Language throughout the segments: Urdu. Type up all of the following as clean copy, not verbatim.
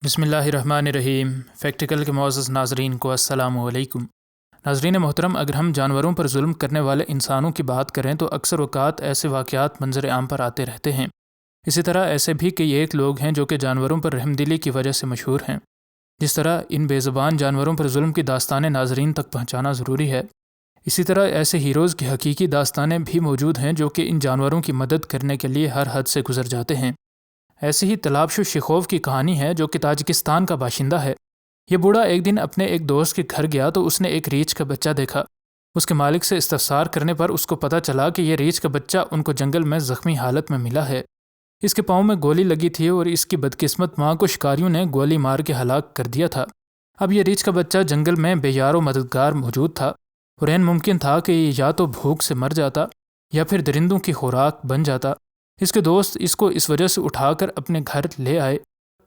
بسم اللہ الرحمن الرحیم۔ فیکٹیکل کے معزز ناظرین کو السلام علیکم۔ ناظرین محترم، اگر ہم جانوروں پر ظلم کرنے والے انسانوں کی بات کریں تو اکثر اوقات ایسے واقعات منظر عام پر آتے رہتے ہیں۔ اسی طرح ایسے بھی کئی ایک لوگ ہیں جو کہ جانوروں پر رحم دلی کی وجہ سے مشہور ہیں۔ جس طرح ان بے زبان جانوروں پر ظلم کی داستانیں ناظرین تک پہنچانا ضروری ہے، اسی طرح ایسے ہیروز کی حقیقی داستانیں بھی موجود ہیں جو کہ ان جانوروں کی مدد کرنے کے لیے ہر حد سے گزر جاتے ہیں۔ ایسی ہی تلابشو شیخوف کی کہانی ہے جو کہ تاجکستان کا باشندہ ہے۔ یہ بوڑھا ایک دن اپنے ایک دوست کے گھر گیا تو اس نے ایک ریچھ کا بچہ دیکھا۔ اس کے مالک سے استفسار کرنے پر اس کو پتہ چلا کہ یہ ریچھ کا بچہ ان کو جنگل میں زخمی حالت میں ملا ہے۔ اس کے پاؤں میں گولی لگی تھی اور اس کی بدقسمت ماں کو شکاریوں نے گولی مار کے ہلاک کر دیا تھا۔ اب یہ ریچھ کا بچہ جنگل میں بے یار و مددگار موجود تھا اور عین ممکن تھا کہ یہ یا تو بھوک سے مر جاتا یا پھر درندوں کی خوراک بن جاتا۔ اس کے دوست اس کو اس وجہ سے اٹھا کر اپنے گھر لے آئے۔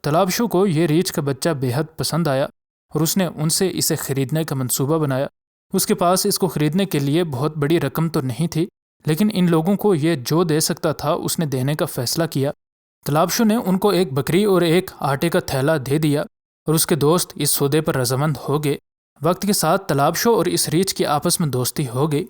تلابشو کو یہ ریچھ کا بچہ بے حد پسند آیا اور اس نے ان سے اسے خریدنے کا منصوبہ بنایا۔ اس کے پاس اس کو خریدنے کے لیے بہت بڑی رقم تو نہیں تھی، لیکن ان لوگوں کو یہ جو دے سکتا تھا اس نے دینے کا فیصلہ کیا۔ تلابشو نے ان کو ایک بکری اور ایک آٹے کا تھیلا دے دیا اور اس کے دوست اس سودے پر رضامند ہو گئے۔ وقت کے ساتھ تلابشو اور اس ریچھ کی آپس میں دوستی ہو گئی۔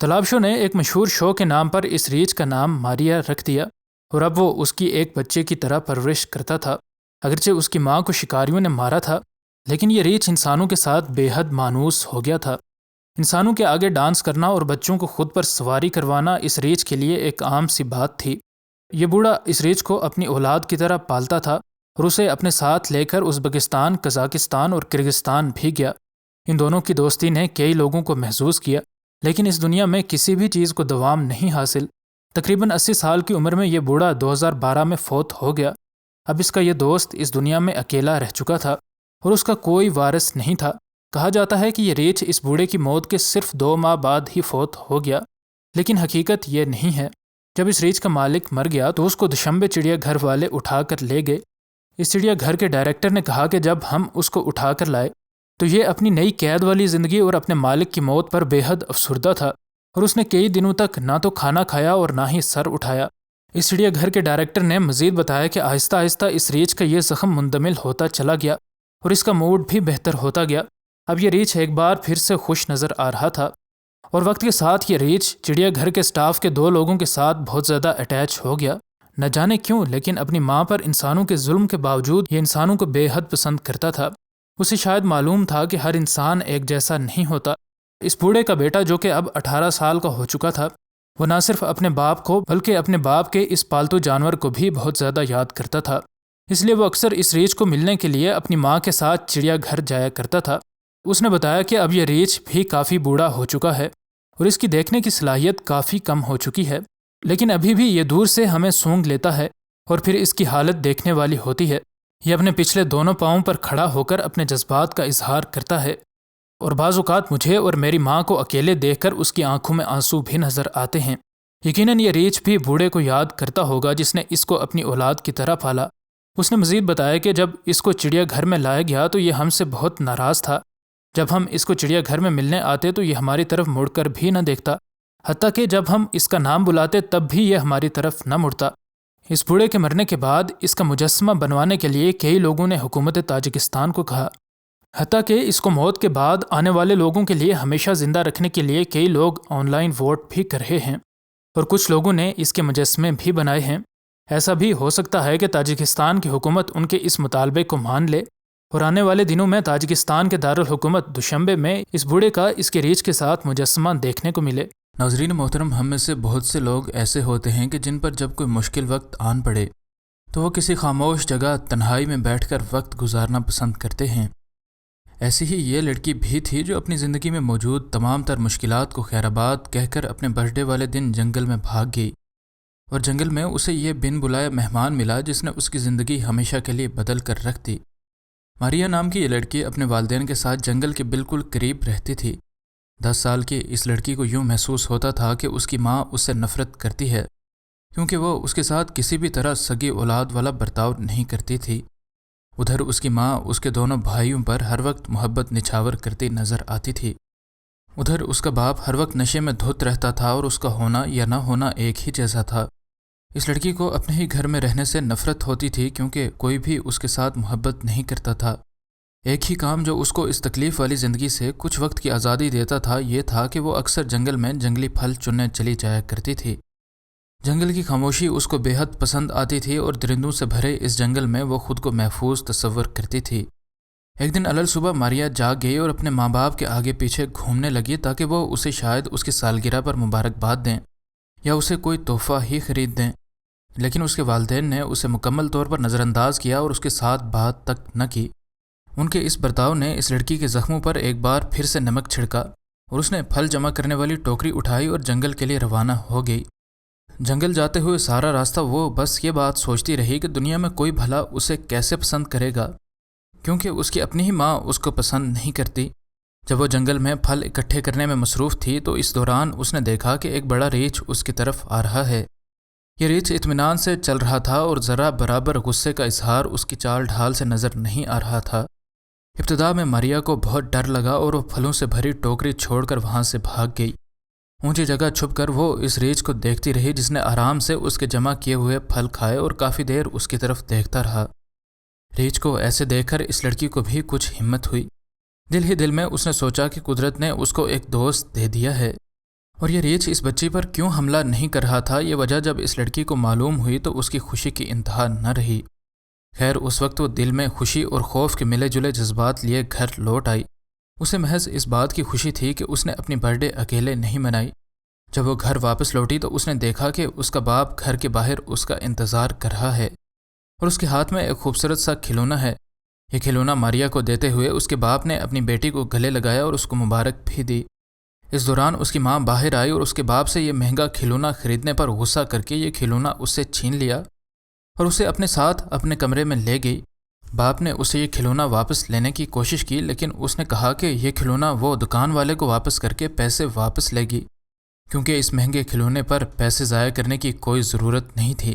تلابشو نے ایک مشہور شو کے نام پر اس ریچھ کا نام ماریا رکھ دیا اور اب وہ اس کی ایک بچے کی طرح پرورش کرتا تھا۔ اگرچہ اس کی ماں کو شکاریوں نے مارا تھا، لیکن یہ ریچھ انسانوں کے ساتھ بے حد مانوس ہو گیا تھا۔ انسانوں کے آگے ڈانس کرنا اور بچوں کو خود پر سواری کروانا اس ریچھ کے لیے ایک عام سی بات تھی۔ یہ بوڑھا اس ریچھ کو اپنی اولاد کی طرح پالتا تھا اور اسے اپنے ساتھ لے کر ازبکستان، قزاقستان اور کرغزستان بھی گیا۔ ان دونوں کی دوستی نے کئی لوگوں کو محظوظ کیا، لیکن اس دنیا میں کسی بھی چیز کو دوام نہیں حاصل۔ تقریباً 80 سال کی عمر میں یہ بوڑھا 2012 میں فوت ہو گیا۔ اب اس کا یہ دوست اس دنیا میں اکیلا رہ چکا تھا اور اس کا کوئی وارث نہیں تھا۔ کہا جاتا ہے کہ یہ ریچھ اس بوڑھے کی موت کے صرف 2 ماہ بعد ہی فوت ہو گیا، لیکن حقیقت یہ نہیں ہے۔ جب اس ریچھ کا مالک مر گیا تو اس کو دوشنبے چڑیا گھر والے اٹھا کر لے گئے۔ اس چڑیا گھر کے ڈائریکٹر نے کہا کہ جب ہم اس کو اٹھا کر لائے تو یہ اپنی نئی قید والی زندگی اور اپنے مالک کی موت پر بے حد افسردہ تھا اور اس نے کئی دنوں تک نہ تو کھانا کھایا اور نہ ہی سر اٹھایا۔ اس چڑیا گھر کے ڈائریکٹر نے مزید بتایا کہ آہستہ آہستہ اس ریچھ کا یہ زخم مندمل ہوتا چلا گیا اور اس کا موڈ بھی بہتر ہوتا گیا۔ اب یہ ریچھ ایک بار پھر سے خوش نظر آ رہا تھا اور وقت کے ساتھ یہ ریچھ چڑیا گھر کے سٹاف کے 2 لوگوں کے ساتھ بہت زیادہ اٹیچ ہو گیا۔ نہ جانے کیوں، لیکن اپنی ماں پر انسانوں کے ظلم کے باوجود یہ انسانوں کو بے حد پسند کرتا تھا۔ اسے شاید معلوم تھا کہ ہر انسان ایک جیسا نہیں ہوتا۔ اس بوڑھے کا بیٹا جو کہ اب 18 سال کا ہو چکا تھا، وہ نہ صرف اپنے باپ کو بلکہ اپنے باپ کے اس پالتو جانور کو بھی بہت زیادہ یاد کرتا تھا۔ اس لیے وہ اکثر اس ریچھ کو ملنے کے لیے اپنی ماں کے ساتھ چڑیا گھر جایا کرتا تھا۔ اس نے بتایا کہ اب یہ ریچھ بھی کافی بوڑھا ہو چکا ہے اور اس کی دیکھنے کی صلاحیت کافی کم ہو چکی ہے، لیکن ابھی بھی یہ دور سے ہمیں سونگھ لیتا ہے اور پھر اس کی حالت دیکھنے والی ہوتی ہے۔ یہ اپنے پچھلے دونوں پاؤں پر کھڑا ہو کر اپنے جذبات کا اظہار کرتا ہے اور بعض اوقات مجھے اور میری ماں کو اکیلے دیکھ کر اس کی آنکھوں میں آنسو بھی نظر آتے ہیں۔ یقیناً یہ ریچھ بھی بوڑھے کو یاد کرتا ہوگا جس نے اس کو اپنی اولاد کی طرح پالا۔ اس نے مزید بتایا کہ جب اس کو چڑیا گھر میں لایا گیا تو یہ ہم سے بہت ناراض تھا۔ جب ہم اس کو چڑیا گھر میں ملنے آتے تو یہ ہماری طرف مڑ کر بھی نہ دیکھتا، حتیٰ کہ جب ہم اس کا نام بلاتے تب بھی یہ ہماری طرف نہ مڑتا۔ اس بوڑھے کے مرنے کے بعد اس کا مجسمہ بنوانے کے لیے کئی لوگوں نے حکومت تاجکستان کو کہا، حتیٰ کہ اس کو موت کے بعد آنے والے لوگوں کے لیے ہمیشہ زندہ رکھنے کے لیے کئی لوگ آن لائن ووٹ بھی کر رہے ہیں اور کچھ لوگوں نے اس کے مجسمے بھی بنائے ہیں۔ ایسا بھی ہو سکتا ہے کہ تاجکستان کی حکومت ان کے اس مطالبے کو مان لے اور آنے والے دنوں میں تاجکستان کے دارالحکومت دوشنبے میں اس بوڑھے کا اس کے ریچھ کے ساتھ مجسمہ دیکھنے کو ملے۔ ناظرین محترم، ہم میں سے بہت سے لوگ ایسے ہوتے ہیں کہ جن پر جب کوئی مشکل وقت آن پڑے تو وہ کسی خاموش جگہ تنہائی میں بیٹھ کر وقت گزارنا پسند کرتے ہیں۔ ایسی ہی یہ لڑکی بھی تھی جو اپنی زندگی میں موجود تمام تر مشکلات کو خیرآباد کہہ کر اپنے برتھ ڈے والے دن جنگل میں بھاگ گئی اور جنگل میں اسے یہ بن بلایا مہمان ملا جس نے اس کی زندگی ہمیشہ کے لیے بدل کر رکھ دی۔ ماریا نام کی یہ لڑکی اپنے والدین کے ساتھ جنگل کے بالکل قریب رہتی تھی۔ 10 سال کی اس لڑکی کو یوں محسوس ہوتا تھا کہ اس کی ماں اس سے نفرت کرتی ہے کیونکہ وہ اس کے ساتھ کسی بھی طرح سگی اولاد والا برتاؤ نہیں کرتی تھی۔ ادھر اس کی ماں اس کے دونوں بھائیوں پر ہر وقت محبت نچھاور کرتی نظر آتی تھی۔ ادھر اس کا باپ ہر وقت نشے میں دھت رہتا تھا اور اس کا ہونا یا نہ ہونا ایک ہی جیسا تھا۔ اس لڑکی کو اپنے ہی گھر میں رہنے سے نفرت ہوتی تھی کیونکہ کوئی بھی اس کے ساتھ محبت نہیں کرتا تھا۔ ایک ہی کام جو اس کو اس تکلیف والی زندگی سے کچھ وقت کی آزادی دیتا تھا یہ تھا کہ وہ اکثر جنگل میں جنگلی پھل چننے چلی جایا کرتی تھی۔ جنگل کی خاموشی اس کو بے حد پسند آتی تھی اور درندوں سے بھرے اس جنگل میں وہ خود کو محفوظ تصور کرتی تھی۔ ایک دن علل صبح ماریا جاگ گئی اور اپنے ماں باپ کے آگے پیچھے گھومنے لگی تاکہ وہ اسے شاید اس کی سالگرہ پر مبارکباد دیں یا اسے کوئی تحفہ ہی خرید دیں، لیکن اس کے والدین نے اسے مکمل طور پر نظر انداز کیا اور اس کے ساتھ بات تک نہ کی۔ ان کے اس برتاؤ نے اس لڑکی کے زخموں پر ایک بار پھر سے نمک چھڑکا اور اس نے پھل جمع کرنے والی ٹوکری اٹھائی اور جنگل کے لیے روانہ ہو گئی۔ جنگل جاتے ہوئے سارا راستہ وہ بس یہ بات سوچتی رہی کہ دنیا میں کوئی بھلا اسے کیسے پسند کرے گا، کیونکہ اس کی اپنی ہی ماں اس کو پسند نہیں کرتی۔ جب وہ جنگل میں پھل اکٹھے کرنے میں مصروف تھی تو اس دوران اس نے دیکھا کہ ایک بڑا ریچھ اس کی طرف آ رہا ہے۔ یہ ریچھ اطمینان سے چل رہا تھا اور ذرا برابر غصے کا اظہار اس کی چال ڈھال سے نظر نہیں آ رہا تھا۔ ابتدا میں ماریا کو بہت ڈر لگا اور وہ پھلوں سے بھری ٹوکری چھوڑ کر وہاں سے بھاگ گئی۔ اونچی جگہ چھپ کر وہ اس ریچھ کو دیکھتی رہی جس نے آرام سے اس کے جمع کیے ہوئے پھل کھائے اور کافی دیر اس کی طرف دیکھتا رہا۔ ریچھ کو ایسے دیکھ کر اس لڑکی کو بھی کچھ ہمت ہوئی۔ دل ہی دل میں اس نے سوچا کہ قدرت نے اس کو ایک دوست دے دیا ہے، اور یہ ریچھ اس بچی پر کیوں حملہ نہیں کر رہا تھا یہ وجہ جب اس لڑکی کو معلوم ہوئی تو اس کی خوشی کی انتہا نہ رہی۔ خیر اس وقت وہ دل میں خوشی اور خوف کے ملے جلے جذبات لیے گھر لوٹ آئی۔ اسے محض اس بات کی خوشی تھی کہ اس نے اپنی برتھ ڈے اکیلے نہیں منائی۔ جب وہ گھر واپس لوٹی تو اس نے دیکھا کہ اس کا باپ گھر کے باہر اس کا انتظار کر رہا ہے اور اس کے ہاتھ میں ایک خوبصورت سا کھلونا ہے۔ یہ کھلونا ماریا کو دیتے ہوئے اس کے باپ نے اپنی بیٹی کو گلے لگایا اور اس کو مبارک بھی دی۔ اس دوران اس کی ماں باہر آئی اور اس کے باپ سے یہ مہنگا کھلونا خریدنے پر غصہ کر کے یہ کھلونا اس سے چھین لیا اور اسے اپنے ساتھ اپنے کمرے میں لے گئی۔ باپ نے اسے یہ کھلونا واپس لینے کی کوشش کی لیکن اس نے کہا کہ یہ کھلونا وہ دکان والے کو واپس کر کے پیسے واپس لے گی، کیونکہ اس مہنگے کھلونے پر پیسے ضائع کرنے کی کوئی ضرورت نہیں تھی۔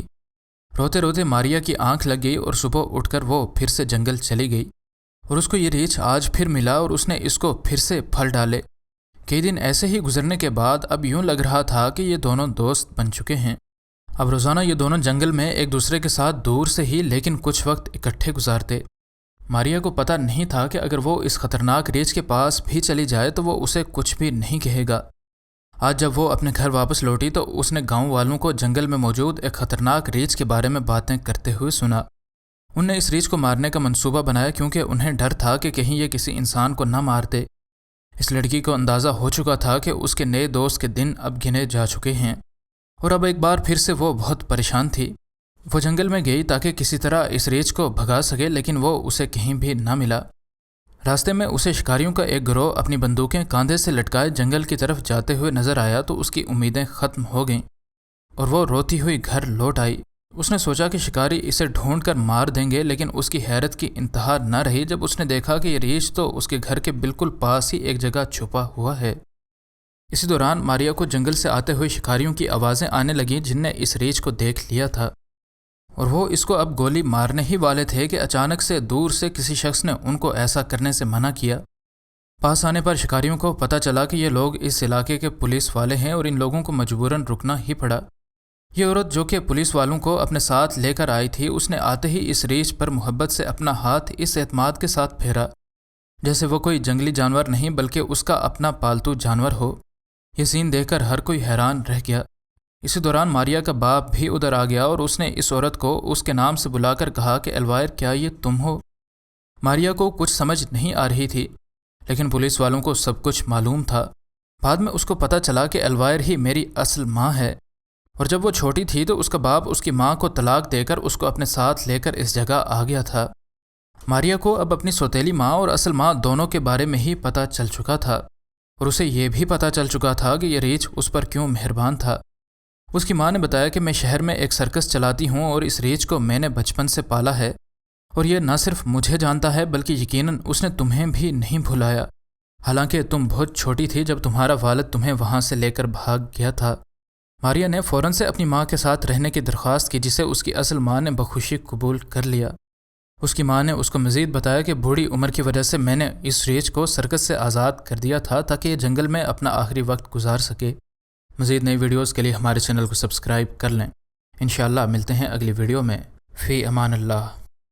روتے روتے ماریا کی آنکھ لگ گئی اور صبح اٹھ کر وہ پھر سے جنگل چلی گئی اور اس کو یہ ریچھ آج پھر ملا اور اس نے اس کو پھر سے پھل ڈالے۔ کئی دن ایسے ہی گزرنے کے بعد اب یوں لگ رہا تھا کہ یہ دونوں دوست بن چکے ہیں۔ اب روزانہ یہ دونوں جنگل میں ایک دوسرے کے ساتھ دور سے ہی لیکن کچھ وقت اکٹھے گزارتے۔ ماریا کو پتہ نہیں تھا کہ اگر وہ اس خطرناک ریچھ کے پاس بھی چلی جائے تو وہ اسے کچھ بھی نہیں کہے گا۔ آج جب وہ اپنے گھر واپس لوٹی تو اس نے گاؤں والوں کو جنگل میں موجود ایک خطرناک ریچھ کے بارے میں باتیں کرتے ہوئے سنا۔ ان نے اس ریچھ کو مارنے کا منصوبہ بنایا کیونکہ انہیں ڈر تھا کہ کہیں یہ کسی انسان کو نہ مار دے۔ اس لڑکی کو اندازہ ہو چکا تھا کہ اس کے نئے دوست کے دن اب گنے جا چکے ہیں اور اب ایک بار پھر سے وہ بہت پریشان تھی۔ وہ جنگل میں گئی تاکہ کسی طرح اس ریچھ کو بھگا سکے لیکن وہ اسے کہیں بھی نہ ملا۔ راستے میں اسے شکاریوں کا ایک گروہ اپنی بندوقیں کاندھے سے لٹکائے جنگل کی طرف جاتے ہوئے نظر آیا تو اس کی امیدیں ختم ہو گئیں اور وہ روتی ہوئی گھر لوٹ آئی۔ اس نے سوچا کہ شکاری اسے ڈھونڈ کر مار دیں گے لیکن اس کی حیرت کی انتہا نہ رہی جب اس نے دیکھا کہ یہ ریچھ تو اس کے گھر کے بالکل پاس ہی ایک جگہ چھپا ہوا ہے۔ اسی دوران ماریا کو جنگل سے آتے ہوئے شکاریوں کی آوازیں آنے لگیں جن نے اس ریچھ کو دیکھ لیا تھا اور وہ اس کو اب گولی مارنے ہی والے تھے کہ اچانک سے دور سے کسی شخص نے ان کو ایسا کرنے سے منع کیا۔ پاس آنے پر شکاریوں کو پتہ چلا کہ یہ لوگ اس علاقے کے پولیس والے ہیں اور ان لوگوں کو مجبوراً رکنا ہی پڑا۔ یہ عورت جو کہ پولیس والوں کو اپنے ساتھ لے کر آئی تھی اس نے آتے ہی اس ریچھ پر محبت سے اپنا ہاتھ اس اعتماد کے ساتھ پھیرا جیسے وہ کوئی جنگلی جانور نہیں بلکہ اس کا اپنا پالتو جانور ہو۔ یہ سین دیکھ کر ہر کوئی حیران رہ گیا۔ اسی دوران ماریا کا باپ بھی ادھر آ گیا اور اس نے اس عورت کو اس کے نام سے بلا کر کہا کہ الوائر کیا یہ تم ہو؟ ماریا کو کچھ سمجھ نہیں آ رہی تھی لیکن پولیس والوں کو سب کچھ معلوم تھا۔ بعد میں اس کو پتہ چلا کہ الوائر ہی میری اصل ماں ہے اور جب وہ چھوٹی تھی تو اس کا باپ اس کی ماں کو طلاق دے کر اس کو اپنے ساتھ لے کر اس جگہ آ گیا تھا۔ ماریا کو اب اپنی سوتیلی ماں اور اصل ماں دونوں کے بارے میں ہی پتہ چل چکا تھا اور اسے یہ بھی پتہ چل چکا تھا کہ یہ ریچھ اس پر کیوں مہربان تھا۔ اس کی ماں نے بتایا کہ میں شہر میں ایک سرکس چلاتی ہوں اور اس ریچھ کو میں نے بچپن سے پالا ہے اور یہ نہ صرف مجھے جانتا ہے بلکہ یقیناً اس نے تمہیں بھی نہیں بھلایا، حالانکہ تم بہت چھوٹی تھی جب تمہارا والد تمہیں وہاں سے لے کر بھاگ گیا تھا۔ ماریا نے فوراً سے اپنی ماں کے ساتھ رہنے کی درخواست کی جسے اس کی اصل ماں نے بخوشی قبول کر لیا۔ اس کی ماں نے اس کو مزید بتایا کہ بوڑھی عمر کی وجہ سے میں نے اس ریچھ کو سرکس سے آزاد کر دیا تھا تاکہ یہ جنگل میں اپنا آخری وقت گزار سکے۔ مزید نئی ویڈیوز کے لیے ہمارے چینل کو سبسکرائب کر لیں۔ انشاءاللہ ملتے ہیں اگلی ویڈیو میں۔ فی امان اللہ۔